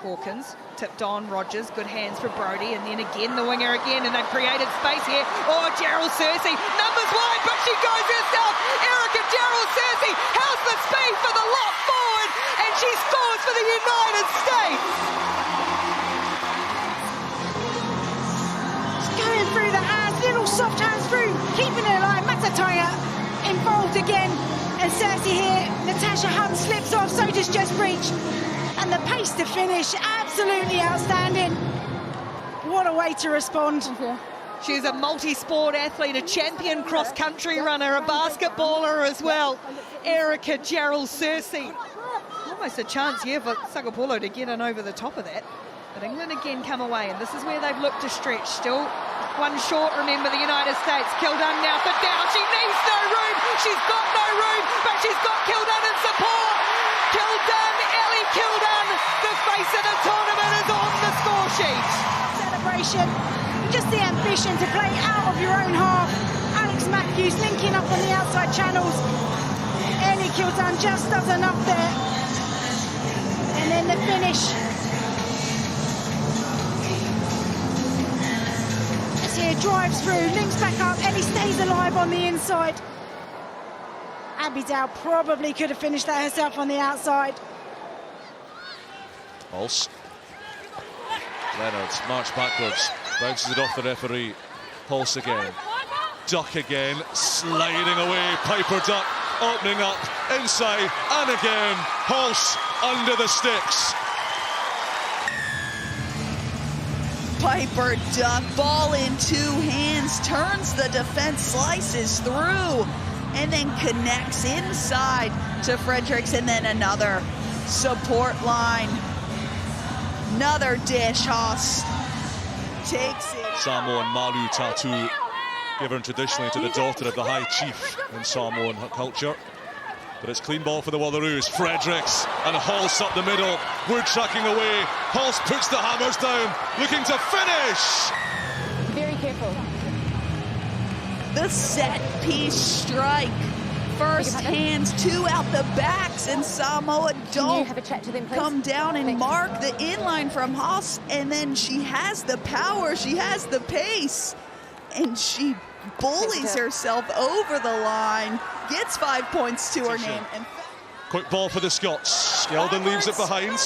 Hawkins tipped on Rogers, good hands for Brodie, and then again the winger again, and they've created space here. Oh, Jarrell Cersei, numbers wide, but she goes herself. Erica Jarrell Cersei has the speed for the lock forward, and she scores for the United States. Going through the hands, little soft hands through, keeping it alive. Matataia involved again, and Cersei here. Natasha Hunt slips off, so does Jess Breach. And the pace to finish, absolutely outstanding. What a way to respond. She's a multi-sport athlete, a champion cross-country runner, a basketballer as well. Erica Jarrell Cersei. Almost a chance here for Sagapolo to get in over the top of that. But England again come away, and this is where they've looked to stretch. Still one short, remember, the United States. Kildunne now for down. She needs no room. She's got no room, but she's got Kildunne in support. Kildunne, Ellie Kildunne, the face of the tournament, is on the score sheet. Celebration, just the ambition to play out of your own half. Alex Matthews linking up on the outside channels. Ellie Kildunne just does enough there. And then the finish. Here drives through, links back up. Ellie stays alive on the inside. Abby Dow probably could have finished that herself on the outside. Halse. Leonard march backwards, bounces it off the referee. Halse again. Duck again, sliding away. Piper Duck opening up inside, and again Halse under the sticks. Piper Duck, ball in two hands, turns the defense, slices through, and then connects inside to Fredericks, and then another support line. Another dish. Halse takes it. Samoan Malu tattoo given traditionally to the daughter of the High Chief in Samoan culture. But it's clean ball for the Wallaroos. Fredericks and Halse up the middle. Wood tracking away. Halse puts the hammers down, looking to finish. Very careful. The set piece strike. First hands, two out the backs, and Samoa don't have a chat to them, please? Come down and mark the inline from Halse, and then she has the power, she has the pace, and she bullies herself over the line, gets 5 points to her name. And quick ball for the Scots. Skeldon leaves it behind.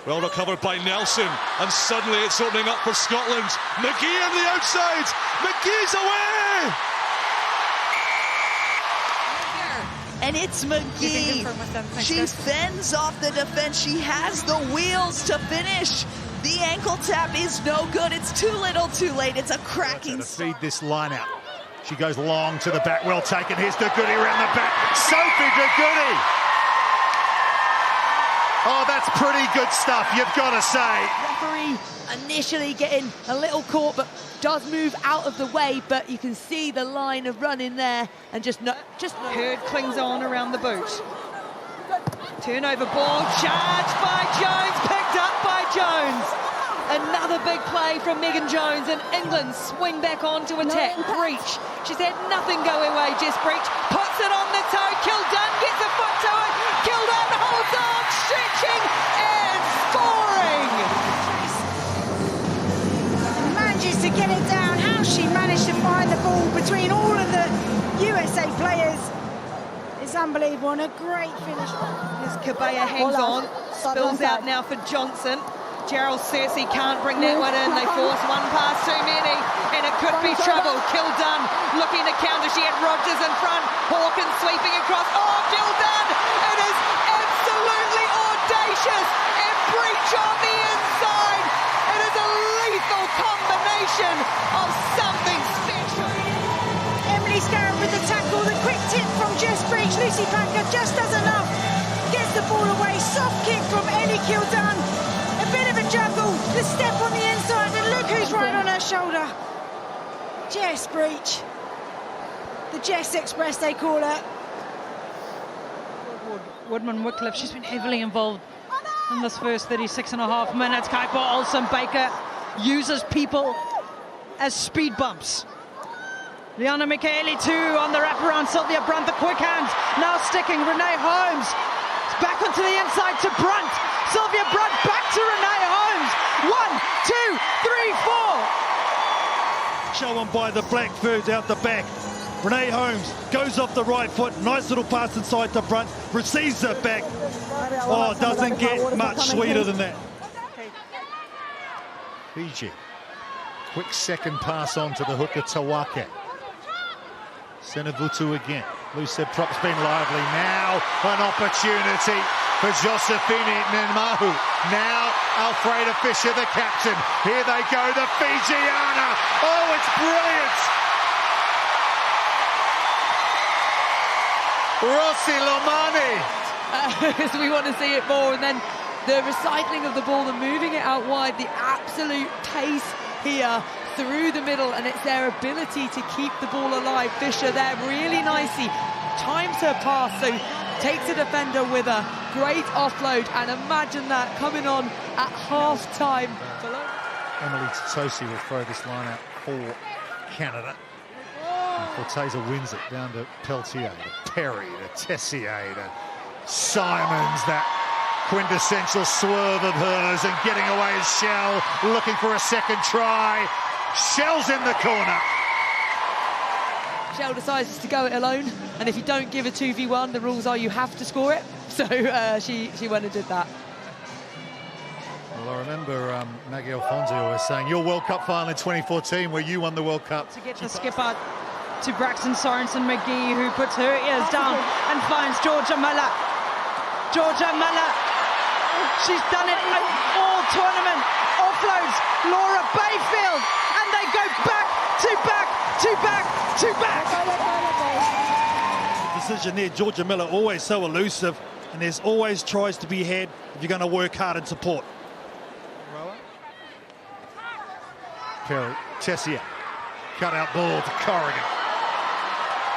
Well recovered by Nelson, and suddenly it's opening up for Scotland. McGhie on the outside. McGhee's away. And it's McGhie. She fends off the defense. She has the wheels to finish. The ankle tap is no good. It's too little, too late. It's a cracking. To feed this line out. She goes long to the back. Well taken. Here's De Goede around the back. Sophie de Goede. Oh, that's pretty good stuff, you've got to say. Referee initially getting a little caught, but does move out of the way, but you can see the line of running there, and Hurd clings on around the boot. Turnover ball, charged by Jones, picked up by Jones. Another big play from Megan Jones, and England swing back on to attack. Breach, she's had nothing go her way. Jess Breach puts it on the toe. Kildunne gets a foot to it. Kildunne holds on, stretching and scoring. Manages to get it down. How she managed to find the ball between all of the USA players is unbelievable, and a great finish. As Kabaya hangs on, spills out now for Johnson. Jarrell Cersei can't bring that one in. They force one pass too many, and it could be trouble. Kildunne looking to counter. She had Rogers in front. Hawkins sweeping across. Oh, Kildunne! It is absolutely audacious. And Breach on the inside. It is a lethal combination of something special. Emily Scarrett with the tackle. The quick tip from Jess Breach. Lucy Packer just does enough. Gets the ball away. Soft kick from Ellie Kildunne. A bit of a juggle, the step on the inside, and look who's right on her shoulder. Jess Breach. The Jess Express, they call her. Woodman Wycliffe, she's been heavily involved in this first 36.5 minutes. Kaipo Olsen-Baker uses people as speed bumps. Liana Michaeli too on the wraparound. Sylvia Brunt, the quick hand, now sticking. Renee Holmes back onto the inside to Brunt. Sylvia Brunt back to Renee Show one by the Blackbirds out the back. Renee Holmes goes off the right foot. Nice little pass inside the front. Receives it back. Oh, it doesn't get much sweeter than that. Fiji. Quick second pass on to the hooker Tawake. Senivutu again. Loose head prop's been lively. Now an opportunity for Josivini Naihamu. Now Alfreda Fisher, the captain. Here they go, the Fijiana. Oh, it's brilliant. Rossi Lomani. We want to see it more, and then the recycling of the ball and moving it out wide, the absolute pace here through the middle, and it's their ability to keep the ball alive. Fisher there really nicely times her pass, so takes a defender with a great offload, and imagine that coming on at half-time. Amee-Leigh Costigan will throw this line out for Canada. And Forteza wins it down to Peltier, to Perry, to Tessier, to Simons, that quintessential swerve of hers, and getting away is Schell, looking for a second try. Schell's in the corner. Schell decides to go it alone, and if you don't give a 2v1, the rules are you have to score it. So she went and did that. Well, I remember Maggie Alfonso always saying, your World Cup final in 2014 where you won the World Cup. To get the skipper to Braxton Sorensen-McGee, who puts her ears down and finds Jorja Miller. Jorja Miller, she's done it all tournament. Offloads Laura Bayfield, and they go back to back to back to back. The decision there, Jorja Miller always so elusive, and there's always tries to be had if you're going to work hard and support. Perry, Tessier, cut out ball to Corrigan.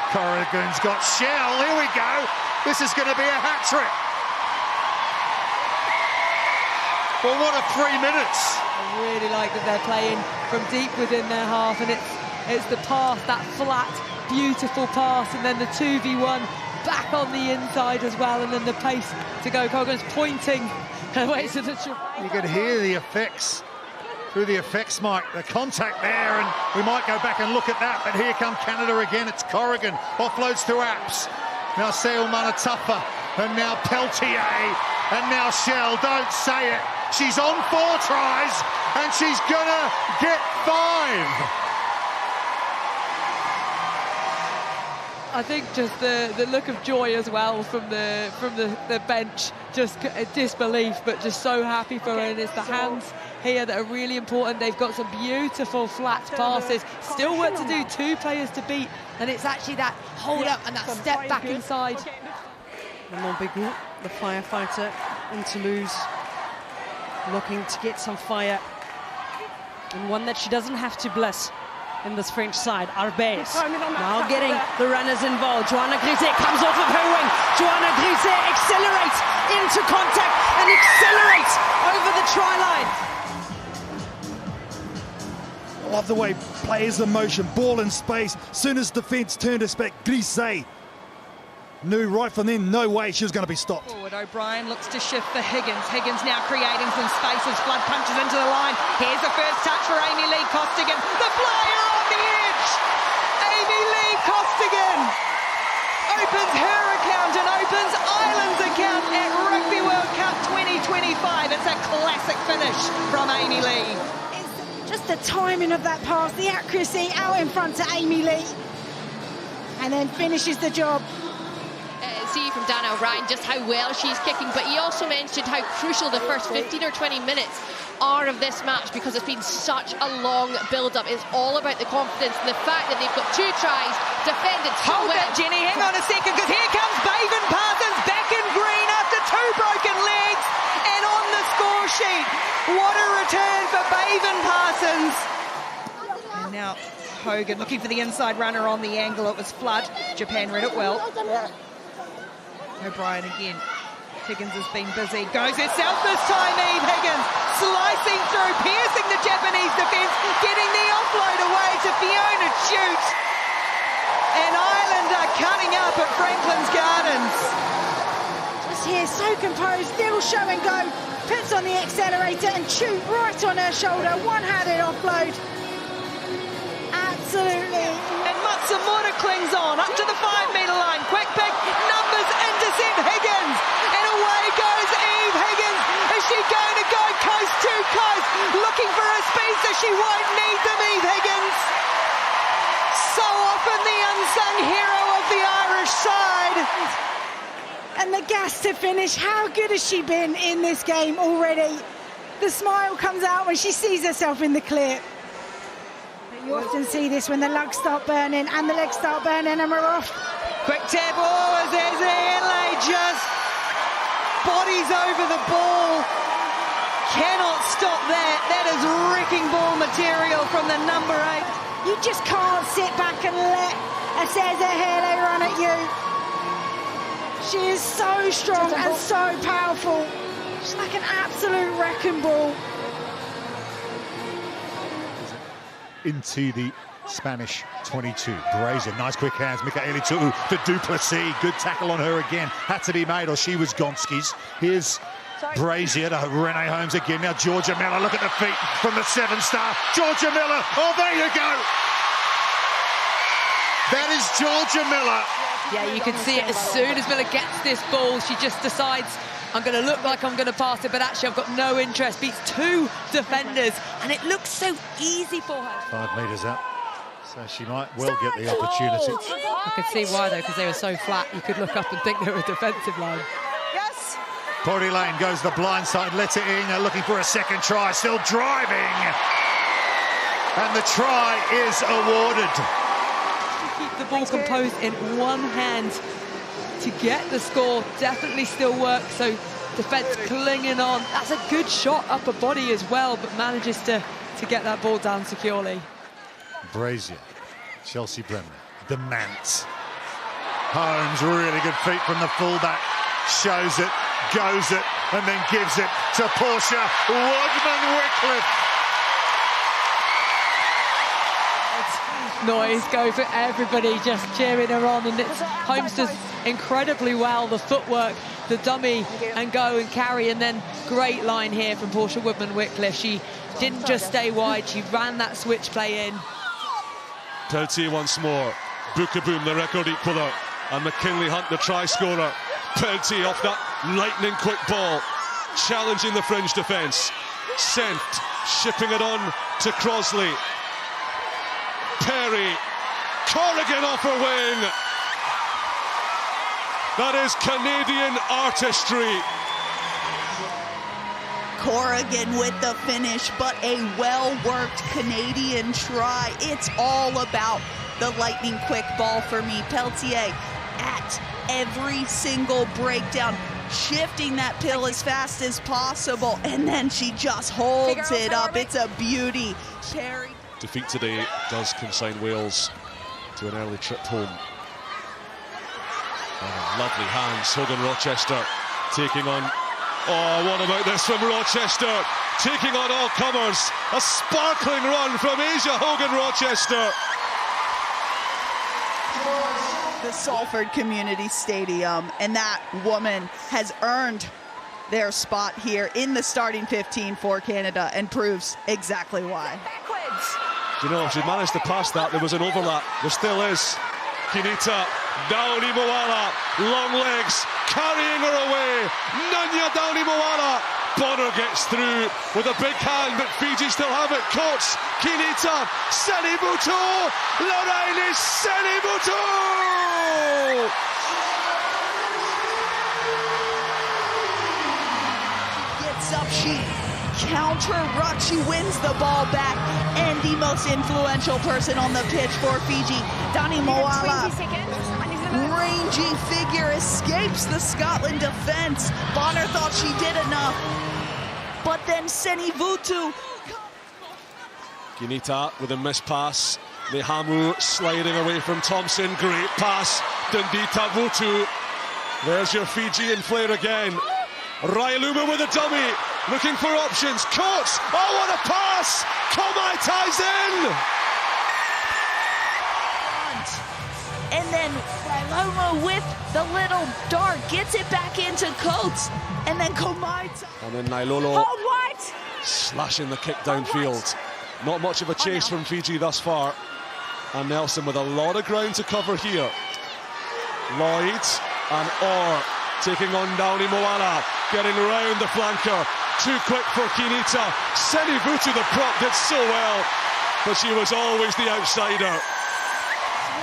Corrigan's got Schell, here we go. This is going to be a hat-trick. Well, what a 3 minutes. I really like that they're playing from deep within their half, and it's the pass, that flat, beautiful pass, and then the 2v1 back on the inside as well, and then the pace to go. Corrigan's pointing away to the... You can hear the effects through the effects mic, the contact there, and we might go back and look at that, but here come Canada again. It's Corrigan, offloads to Apps. Now Seo Manatafa, and now Peltier, and now Schell. Don't say it. She's on 4 tries, and she's gonna get 5. I think just the look of joy as well from the bench, just disbelief, but just so happy for her. And it's the hands here that are really important. They've got some beautiful flat passes. Still work to do, 2 players to beat, and it's actually that hold up and that step back inside. Amee-Leigh, the firefighter in Toulouse, looking to get some fire, and one that she doesn't have to bless in this French side. Arbees now getting the runners involved. Joanna Griesz comes off of her wing. Joanna Griesz accelerates into contact and accelerates over the try line. I love the way players in motion, ball in space. Soon as defence turned us back, Griesz knew right from then, no way she was going to be stopped. Forward, O'Brien looks to shift for Higgins. Higgins now creating some space as Flood punches into the line. Here's the first touch for Amee-Leigh Costigan. The flyer on the edge. Amee-Leigh Costigan opens her account and opens Ireland's account at Rugby World Cup 2025. It's a classic finish from Amee-Leigh. Just the timing of that pass, the accuracy out in front to Amee-Leigh, and then finishes the job. See from Dan O'Brien just how well she's kicking, but he also mentioned how crucial the first 15 or 20 minutes are of this match, because it's been such a long build-up. It's all about the confidence and the fact that they've got 2 tries defended so Hold well. that, Jenny, hang on a second, because here comes Beibhinn Parsons back in green after 2 broken legs, and on the score sheet, what a return for Beibhinn Parsons. And now Hogan looking for the inside runner on the angle. It was Flood. Japan read it well. O'Brien again. Higgins has been busy. Goes herself this time, Eve Higgins. Slicing through, piercing the Japanese defence, getting the offload away to Fiona Tuite. And Ireland are cutting up at Franklin's Gardens. Just here, so composed, little show and go. Puts on the accelerator and Tuite right on her shoulder. One-handed offload. Absolutely. And Matsumoto clings on up to the 5-metre line. Quick pick, numbers, intercept Higgins. And away goes Eve Higgins. Is she going to go coast to coast? Looking for a speed so she won't need them, Eve Higgins. So often the unsung hero of the Irish side. And the gas to finish. How good has she been in this game already? The smile comes out when she sees herself in the clip. But you often see this when the lugs start burning and the legs start burning and we're off. Quick tap, Aseza Hele just bodies over the ball. Cannot stop that. That is wrecking ball material from the number 8. You just can't sit back and let Aseza Hele run at you. She is so strong and so powerful. She's like an absolute wrecking ball. Into the Spanish 22. Brazier, nice quick hands. Manuqalo Komaitai to Duplessis. Good tackle on her again. Had to be made or she was Gonski's. Here's Brazier to Renee Holmes again. Now Jorja Miller, look at the feet from the 7-star. Jorja Miller, oh there you go. That is Jorja Miller. Yeah, you can see it as soon as Miller gets this ball, she just decides, I'm going to look like I'm going to pass it, but actually I've got no interest. Beats 2 defenders, and it looks so easy for her. 5 metres out, so she might well get the opportunity. I could see why, though, because they were so flat. You could look up and think they were a defensive line. Yes. Portia Lane goes the blind side. Leti'I'iga looking for a second try, still driving. And the try is awarded. Keep the ball composed in one hand to get the score. Definitely still works, so defence clinging on. That's a good shot, upper body as well, but manages to get that ball down securely. Brazier, Chelsea Brennan, demands. Holmes, really good feet from the fullback. Shows it, goes it, and then gives it to Portia Woodman-Wycliffe. Noise go for everybody, just cheering her on, and it's Holmes does incredibly well, the footwork, the dummy and go and carry, and then great line here from Portia Woodman-Wycliffe. She didn't just stay wide, she ran that switch play in. Peltier once more, Bukaboom the record equaler, and McKinley Hunt the try scorer. Peltier off that lightning quick ball, challenging the fringe defence. Sent, shipping it on to Crosley. Perry, Corrigan off her wing. That is Canadian artistry. Corrigan with the finish, but a well-worked Canadian try. It's all about the lightning quick ball for me. Peltier at every single breakdown, shifting that pill as fast as possible, and then she just holds it up. It's a beauty. Perry. Defeat today does consign Wales to an early trip home. Oh, lovely hands, Hogan-Rochester taking on... Oh, what about this from Rochester? Taking on all comers. A sparkling run from Asia Hogan-Rochester. The Salford Community Stadium, and that woman has earned their spot here in the starting 15 for Canada and proves exactly why. You know, she managed to pass that. There was an overlap. There still is. Kinita, Dauni Moala, long legs, carrying her away. Nanya Dauni Moala. Bonner gets through with a big hand, but Fiji still have it. Coates, Kinita, Senivutu, Loraini Senivutu. Gets up, she counter-ruck, she wins the ball back, and the most influential person on the pitch for Fiji, Dauni Moala. Rangy figure escapes the Scotland defense. Bonner thought she did enough, but then Senivutu. Kinita with a missed pass. Naihamu sliding away from Thompson. Great pass. Dundita Vutu. There's your Fijian flair again. Railuma with a dummy. Looking for options. Coates. Oh, what a pass. Komaitai's in. And then Railuma with the little dart gets it back into Coates. And then Komaitai. And then Nailolo slashing the kick downfield. Not much of a chase from Fiji thus far. And Nelson with a lot of ground to cover here. Lloyd and Orr taking on Nauni Moana, getting around the flanker. Too quick for Kinita. Senivutu, the prop, did so well, but she was always the outsider.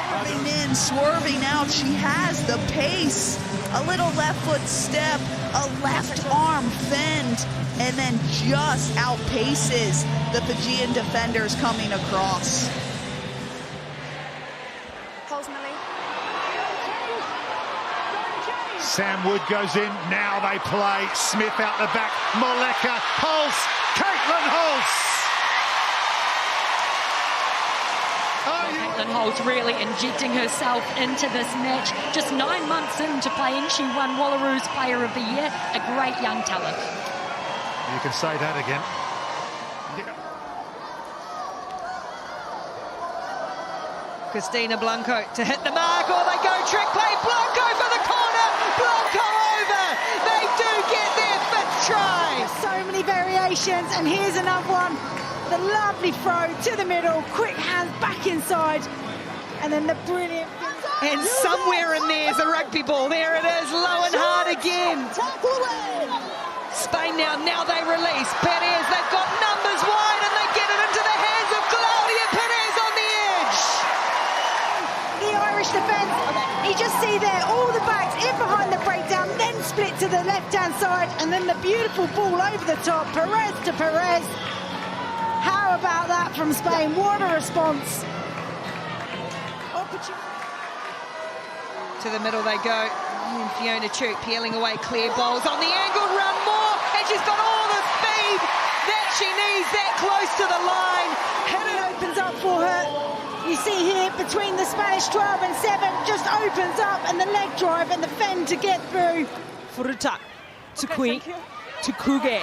Swerving in, swerving out, she has the pace. A little left foot step, a left arm fend, and then just outpaces the Fijian defenders coming across. Sam Wood goes in, now they play. Smith out the back, Moleka, Halse, Caitlyn Halse. Caitlyn Halse really injecting herself into this match. Just 9 months into playing, she won Wallaroos Player of the Year, a great young talent. You can say that again. Cristina Blanco to hit the mark, or they go trick play. Blanco for the corner. Blanco over. They do get their 5th try. So many variations, and here's another one. The lovely throw to the middle, quick hands back inside, and then the brilliant. And somewhere in there's a rugby ball. There it is, low and hard again. Spain now they release. Perez, they've got numbers wide, and they get it into the hands of Claudia Perez on the edge. The Irish defence, you just see there all the backs in behind the breakdown, then split to the left-hand side, and then the beautiful ball over the top, Perez to Perez. How about that from Spain? What a response. To the middle they go. And Fiona Tuite peeling away clear bowls on the angle, run more, and she's got all the speed that she needs that close to the line. And it opens up for her. You see here between the Spanish 12 and 7, just opens up, and the leg drive and the fend to get through. Furuta to Kui, to Kuge.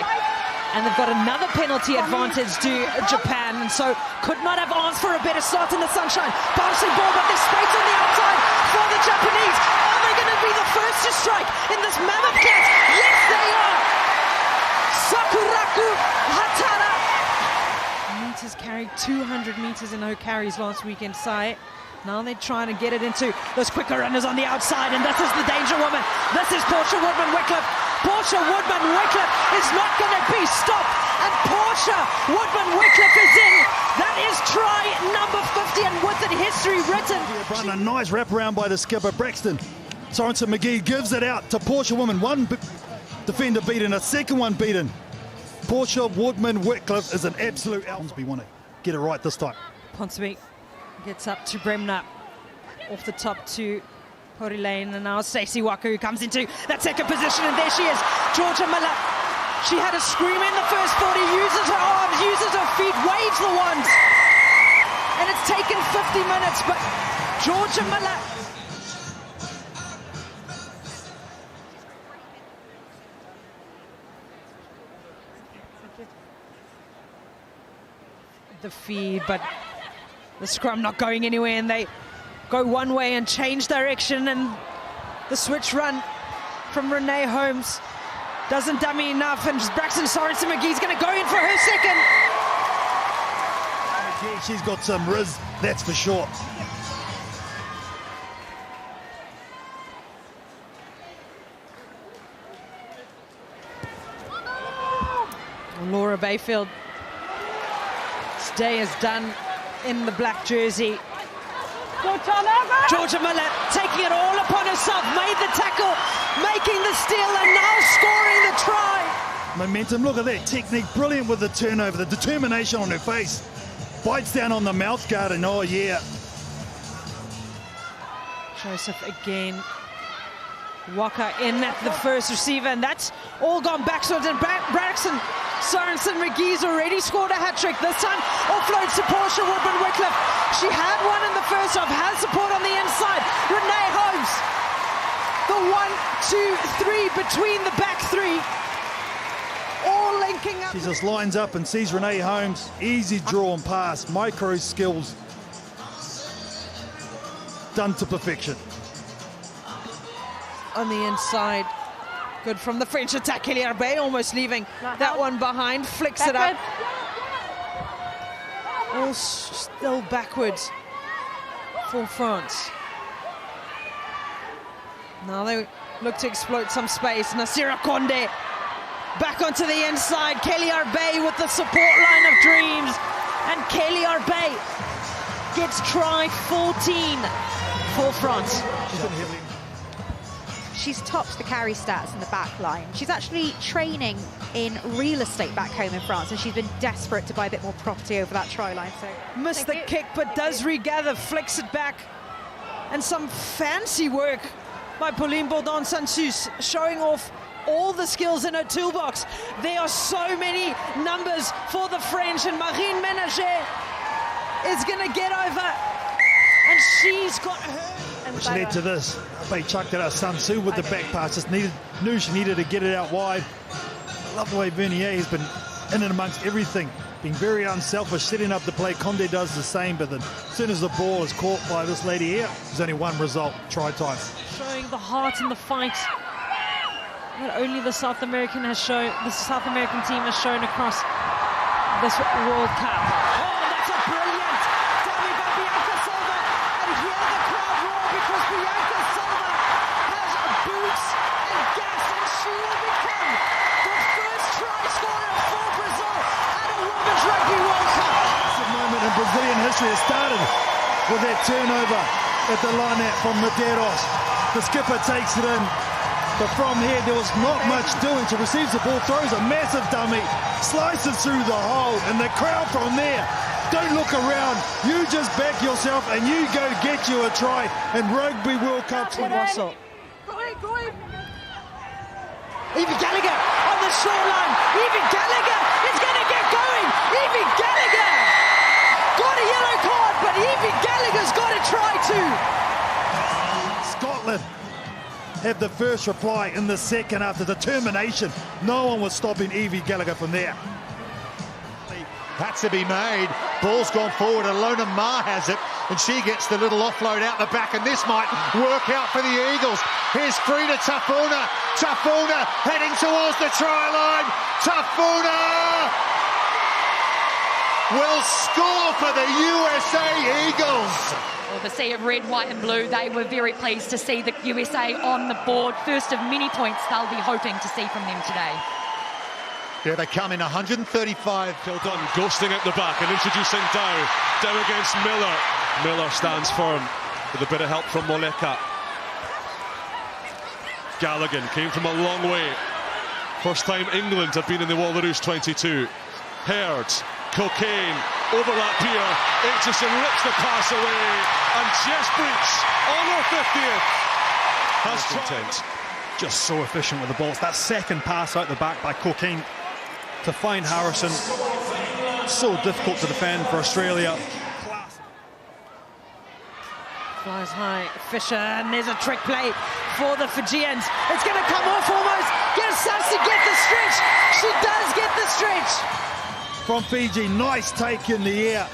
And they've got another penalty advantage to Japan, and so could not have asked for a better start in the sunshine. Bouncing ball, but there's space on the outside for the Japanese. Are they going to be the first to strike in this mammoth catch? Yes, they are! Sakuraku Hatada. Meters carried 200 meters in her carries last weekend, Sai. Now they're trying to get it into those quicker runners on the outside, and this is the danger woman. This is Portia Woodman-Wycliffe. Portia Woodman-Wycliffe is not going to be stopped, and Portia Woodman-Wycliffe is in. That is try number 50, and with it history written. A nice wraparound by the skipper, Braxton Sorensen-McGee gives it out to Portia Woodman. One defender beaten, a second one beaten. Portia Woodman-Wycliffe is an absolute Ponsonby want to get it right this time. Ponsonby gets up to Bremner, off the top to Pori Lane, and now Stacey Waku comes into that second position, and there she is, Jorja Miller. She had a scream in the first 40, uses her arms, uses her feet, waves the wands, and it's taken 50 minutes, but Jorja Miller. The feed, but the scrum not going anywhere, and they go one way and change direction, and the switch run from Renee Holmes doesn't dummy enough, and Braxton Sorensen-McGee's going to go in for her second. Yeah, she's got some riz, that's for sure. Laura Bayfield, day is done in the black jersey. Jorja Miller taking it all upon herself, made the tackle, making the steal, and now scoring the try. Momentum, look at that technique, brilliant with the turnover, the determination on her face. Bites down on the mouth guard, and oh yeah. Joseph again. Waka in at the first receiver, and that's all gone backwards, and Braxton Sorensen-McGee's already scored a hat-trick. This time offloads to Portia Woodman-Wycliffe. She had one in the first half, has support on the inside. Renee Holmes, the 1, 2, 3 between the back three, all linking up. She just lines up and sees Renee Holmes, easy draw and pass, micro skills, done to perfection. On the inside, good from the French attack. Bay almost leaving that one behind, flicks it up. All still backwards. for France. Now they look to exploit some space. Nasira Conde back onto the inside. Kelly Arbey with the support line of dreams. And Kelly Arbey gets try 14 for France. She's topped the carry stats in the back line. She's actually training in real estate back home in France, and she's been desperate to buy a bit more property over that try line. So missed the kick, but does regather, flicks it back. And some fancy work by Pauline Bourdon-Sansus, showing off all the skills in her toolbox. There are so many numbers for the French, and Marine Ménager is going to get over, and she's got her. Which led to this. They chucked it out. Sansu with the back pass. Just knew she needed to get it out wide. I love the way Vernier has been in and amongst everything, being very unselfish, setting up the play. Conde does the same, but then as soon as the ball is caught by this lady here, there's only one result: try time. Showing the heart and the fight that only the South American team has shown across this World Cup. Oh, that's a brilliant dummy by Bianca Silva, and hear the crowd roar because Bianca Silva has boots and gas, and she will become the first try scorer for Brazil at a Women's Rugby World Cup. It's a moment in Brazilian history. It started with that turnover at the line-out from Medeiros. The skipper takes it in, but from here there was not much doing. She receives the ball, throws a massive dummy, slices through the hole, and the crowd from there don't look around. You just back yourself and you go get you a try in Rugby World Cup. Russell. Evie Gallagher on the shoreline. Evie Gallagher is going to get going. Evie Gallagher got a yellow card, but Evie Gallagher's got a try too. Scotland have the first reply in the second after determination. No one was stopping Evie Gallagher from there. Had to be made. Ball's gone forward. Alona Ma has it, and she gets the little offload out the back, and this might work out for the Eagles. Here's Freda Tafuna. Tafuna heading towards the try line. Tafuna will score for the USA Eagles. Well, the sea of red, white and blue, they were very pleased to see the USA on the board. First of many points they'll be hoping to see from them today. Yeah, they come in 135. Kildunne ghosting at the back and introducing Dow. Dow against Miller. Miller stands firm with a bit of help from Moleka. Gallagher came from a long way. First time England have been in the Wallaroos 22. Heard, Cocaine, overlap here. Aitchison rips the pass away, and Jess Breach on her 50th has tried. Just so efficient with the ball. It's that second pass out the back by Cocaine to find Harrison. So difficult to defend for Australia. Flies high, Fisher, and there's a trick play for the Fijians. It's going to come off almost. Sarsi get the stretch. She does get the stretch. From Fiji, nice take in the air.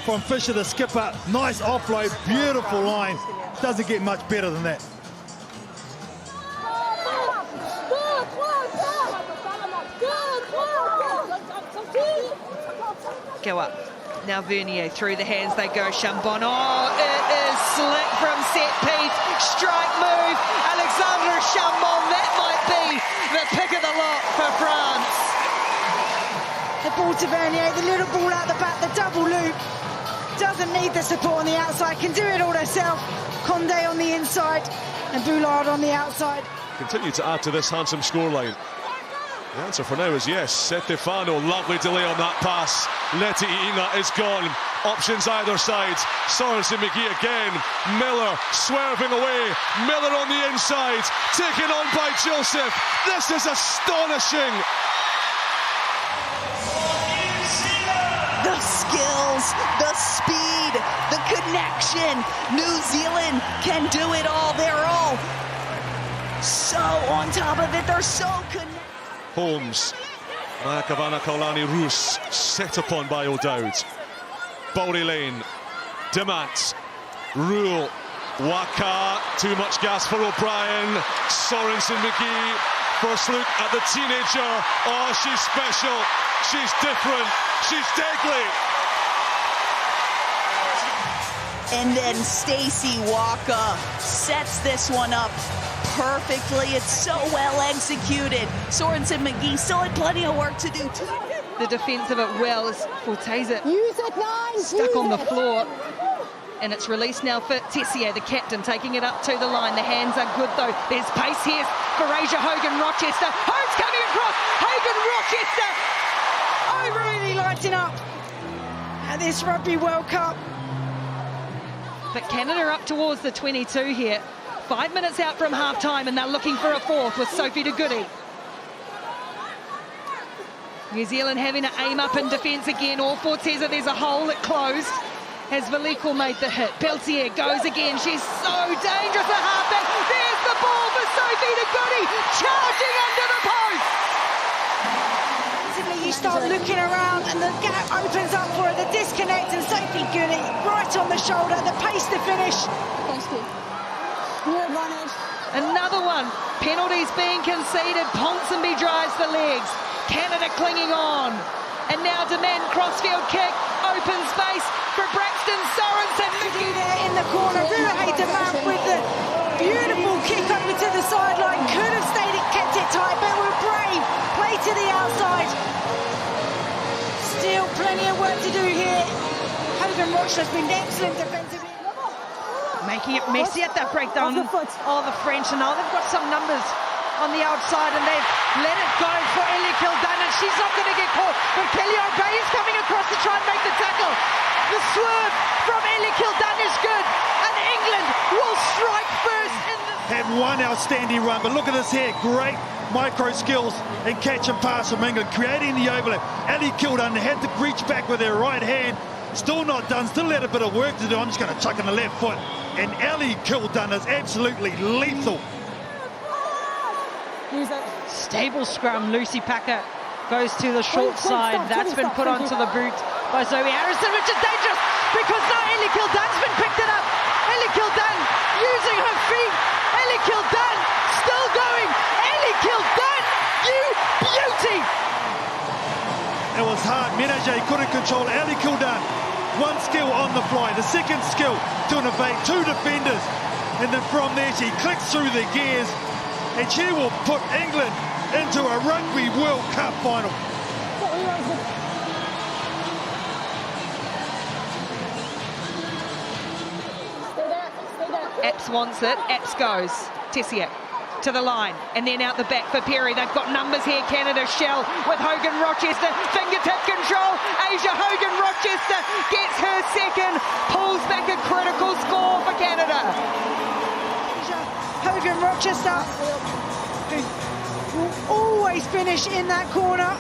From Fisher, the skipper, nice offload, beautiful line. Doesn't get much better than that. Go up. Now Vernier through the hands they go. Chambon. Oh, it is slick from set piece. Strike move. Alexandra Chambon. That might be the pick of the lot for France. The ball to Vernier, the little ball out the back, the double loop. Doesn't need the support on the outside, can do it all herself. Conde on the inside and Boulard on the outside. Continue to add to this handsome scoreline. The answer for now is yes. Stefano, lovely delay on that pass. Leti'I'iga is gone. Options either side. Sorensen-McGee again. Miller swerving away. Miller on the inside. Taken on by Joseph. This is astonishing. The skills, the speed, the connection. New Zealand can do it all. They're all so on top of it. They're so connected. Holmes, Makavana Kaulani Roos, set upon by O'Dowd. Bowley Lane, Demant, Rule, Waka, too much gas for O'Brien. Sorensen-McGee, first look at the teenager. Oh, she's special, she's different, she's deadly. And then Stacey Walker sets this one up perfectly. It's so well executed. Sorensen-McGee still had plenty of work to do too. The defence of it well as Forteza stuck on the floor. And it's released now for Tessier, the captain, taking it up to the line. The hands are good though. There's pace here for Asia Hogan-Rochester. Holmes coming across. Hogan-Rochester. I really lighting up at this Rugby World Cup. But Canada up towards the 22 here. 5 minutes out from half-time, and they're looking for a fourth with Sophie de Goede. New Zealand having to aim up in defence again. All Forteza, there's a hole that closed. Has Veliko made the hit? Peltier goes again. She's so dangerous at halfback. There's the ball for Sophie de Goede, charging under the post. You start looking around and the gap opens up for her, the disconnect, and Sophie Goode right on the shoulder, the pace to finish. Another one. Penalties being conceded. Ponsonby drives the legs. Canada clinging on. And now demand crossfield kick. Open space for Braxton Sorensen-McGee. There in the corner. Ruhe demand with the beautiful kick over to the sideline. Could have stayed it, kept it tight, but we're brave. Play to the outside. Still plenty of work to do here. Hogan-Rochester's been excellent defensively. Making it messy at that breakdown. Oh, the French, and now they've got some numbers on the outside, and they've let it go for Ellie Kildunne, and she's not going to get caught. But Kelly O'Bay is coming across to try and make the tackle. The swerve from Ellie Kildunne is good, and England will strike first. Had one outstanding run, but look at this here. Great micro skills and catch and pass from England, creating the overlap. Ellie Kildunne had to reach back with her right hand. Still not done, still had a bit of work to do. I'm just going to chuck in the left foot. And Ellie Kildunne is absolutely lethal. Stable scrum. Lucy Packer goes to the short side. That's been put onto the boot by Zoe Harrison, which is dangerous because now Ellie Kildunne's been picked it up. Ellie Kildunne using her feet. Ellie Kildunne still going. Ellie Kildunne, you beauty! It was hard. Menage couldn't control Ellie Kildunne. One skill on the fly. The second skill to evade two defenders. And then from there she clicks through the gears. And she will put England into a Rugby World Cup final. Epps wants it. Epps goes. Tessier to the line, and then out the back for Perry. They've got numbers here. Canada. Schell with Hogan-Rochester. Fingertip control. Asia Hogan-Rochester gets her second. Pulls back a critical score for Canada. Hogan-Rochester, who will always finish in that corner.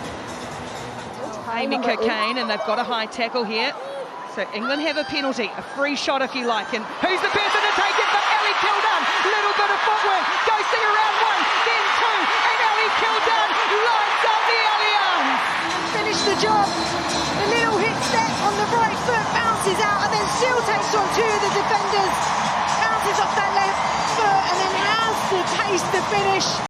Amy Cocaine, and they've got a high tackle here. So England have a penalty, a free shot if you like. And who's the person to take it? But Ellie Kildunne. Little bit of footwork. Ghosting around one, then two, and Ellie Kildunne lights up the Allianz. Finish the job. The little hit step on the right foot bounces out, and then still takes on two of the defenders. Bounces off that left foot, and then has the pace to finish.